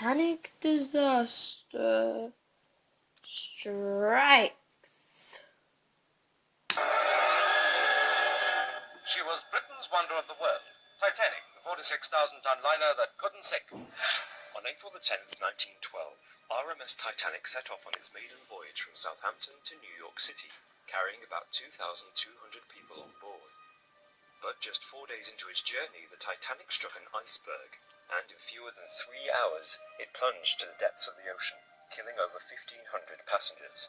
Titanic disaster strikes. She was Britain's wonder of the world, Titanic, the 46,000-ton liner that couldn't sink. On April the 10th, 1912, RMS Titanic set off on its maiden voyage from Southampton to New York City, carrying about 2,200 people on board. But just 4 days into its journey, the Titanic struck an iceberg, and in fewer than 3 hours, it plunged to the depths of the ocean, killing over 1,500 passengers.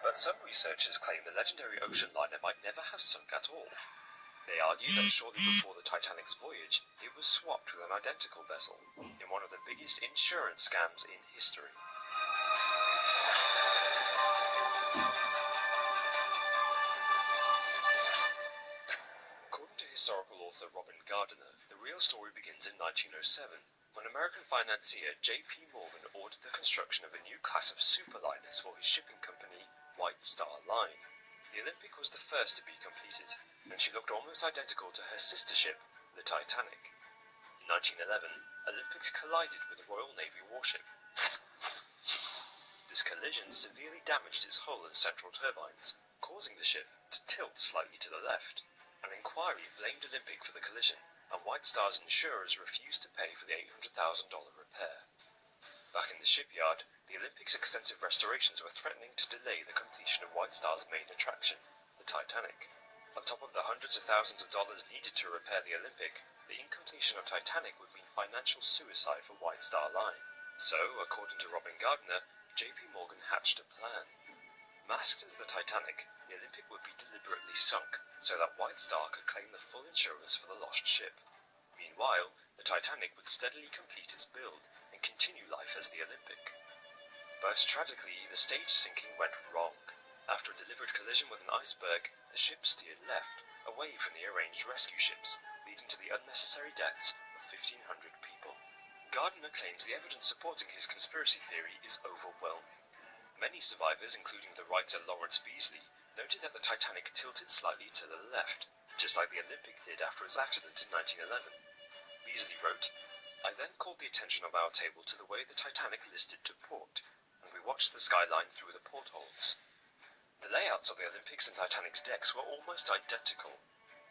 But some researchers claim the legendary ocean liner might never have sunk at all. They argue that shortly before the Titanic's voyage, it was swapped with an identical vessel in one of the biggest insurance scams in history. According to historical author Robin Gardiner, the real story begins in 1907, when American financier J.P. Morgan ordered the construction of a new class of superliners for his shipping company, White Star Line. The Olympic was the first to be completed, and she looked almost identical to her sister ship, the Titanic. In 1911, Olympic collided with a Royal Navy warship. This collision severely damaged its hull and central turbines, causing the ship to tilt slightly to the left. An inquiry blamed Olympic for the collision, and White Star's insurers refused to pay for the $800,000 repair. Back in the shipyard, the Olympic's extensive restorations were threatening to delay the completion of White Star's main attraction, the Titanic. On top of the hundreds of thousands of dollars needed to repair the Olympic, the incompletion of Titanic would mean financial suicide for White Star Line. So, according to Robin Gardiner, J.P. Morgan hatched a plan. Masked as the Titanic, the Olympic would be deliberately sunk, so that White Star could claim the full insurance for the lost ship. Meanwhile, the Titanic would steadily complete its build and continue life as the Olympic. But tragically, the staged sinking went wrong. After a deliberate collision with an iceberg, the ship steered left, away from the arranged rescue ships, leading to the unnecessary deaths of 1,500 people. Gardiner claims the evidence supporting his conspiracy theory is overwhelming. Many survivors, including the writer Lawrence Beasley, noted that the Titanic tilted slightly to the left, just like the Olympic did after its accident in 1911. Beasley wrote, "I then called the attention of our table to the way the Titanic listed to port, and we watched the skyline through the portholes. The layouts of the Olympic's and Titanic's decks were almost identical,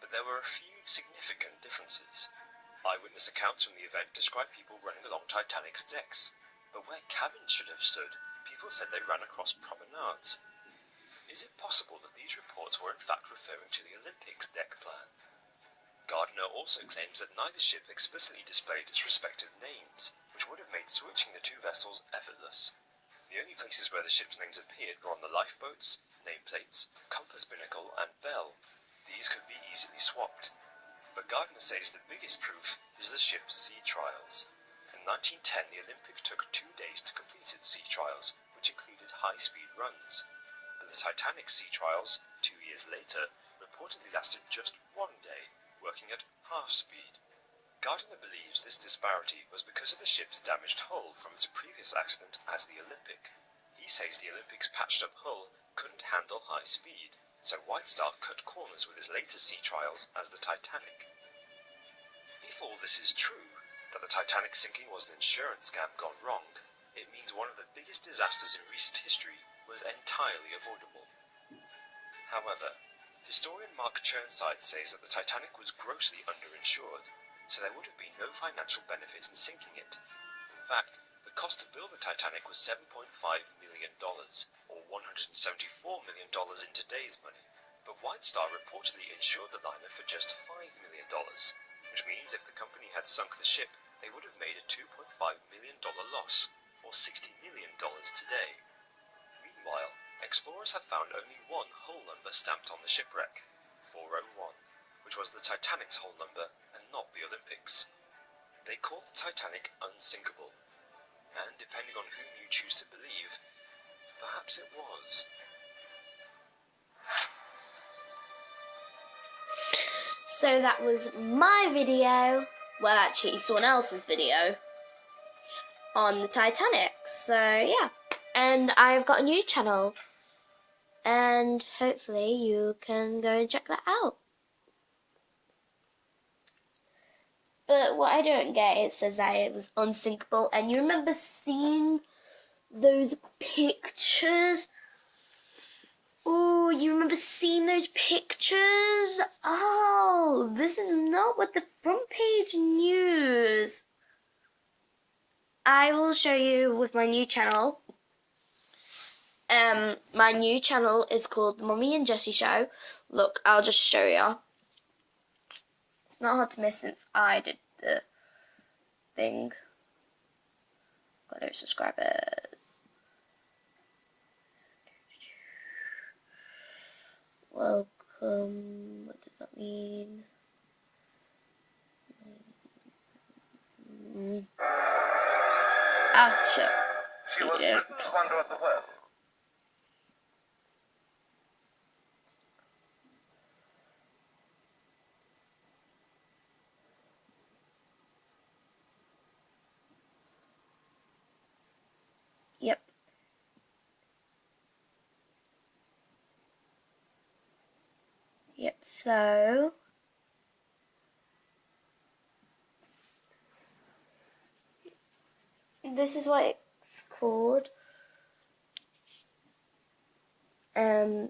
but there were a few significant differences. Eyewitness accounts from the event described people running along Titanic's decks, but where cabins should have stood, people said they ran across promenades. Is it possible that these reports were in fact referring to the Olympic's deck plan?" Gardiner also claims that neither ship explicitly displayed its respective names, which would have made switching the two vessels effortless. The only places where the ships' names appeared were on the lifeboats, nameplates, compass binnacle, and bell. These could be easily swapped. But Gardiner says the biggest proof is the ship's sea trials. In 1910, the Olympic took 2 days to complete its sea trials, which included high-speed runs. But the Titanic's sea trials, 2 years later, reportedly lasted just 1 day, working at half speed. Gardiner believes this disparity was because of the ship's damaged hull from its previous accident as the Olympic. He says the Olympic's patched-up hull couldn't handle high speed, so White Star cut corners with his later sea trials as the Titanic. If all this is true, that the Titanic sinking was an insurance scam gone wrong, it means one of the biggest disasters in recent history was entirely avoidable. However, historian Mark Chirnside says that the Titanic was grossly underinsured, so there would have been no financial benefit in sinking it. In fact, the cost to build the Titanic was $7.5 million, or $174 million in today's money. But White Star reportedly insured the liner for just $5 million, which means if the company had sunk the ship, they would have made a $2.5 million loss, or $60 million today. Meanwhile, explorers have found only one hull number stamped on the shipwreck, 401, which was the Titanic's hull number and not the Olympic's. They call the Titanic unsinkable, and depending on whom you choose to believe, perhaps it was. So that was my video, well actually someone else's video, on the Titanic. So yeah, and I've got a new channel, and hopefully you can go and check that out. But what I don't get, it says that it was unsinkable. And you remember seeing those pictures? Oh, you remember seeing those pictures? Oh, this is not what the front page news. I will show you with my new channel. My new channel is called The Mummy and Jessie Show. Look, I'll just show you. It's not hard to miss since I did the thing. Got 8 subscribers. Welcome. What does that mean? Ah, sure. She was Britain's wonder of the world. Yep. Yep, so this is what it's called. I'll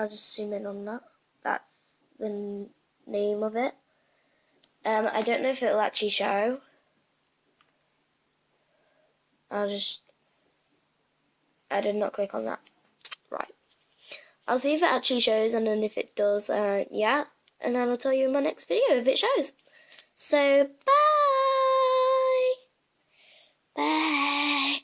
just zoom in on that. That's the name of it. I don't know if it'll actually show. I did not click on that. Right. I'll see if it actually shows, and then if it does, yeah. And then I'll tell you in my next video if it shows. So, bye! Bye!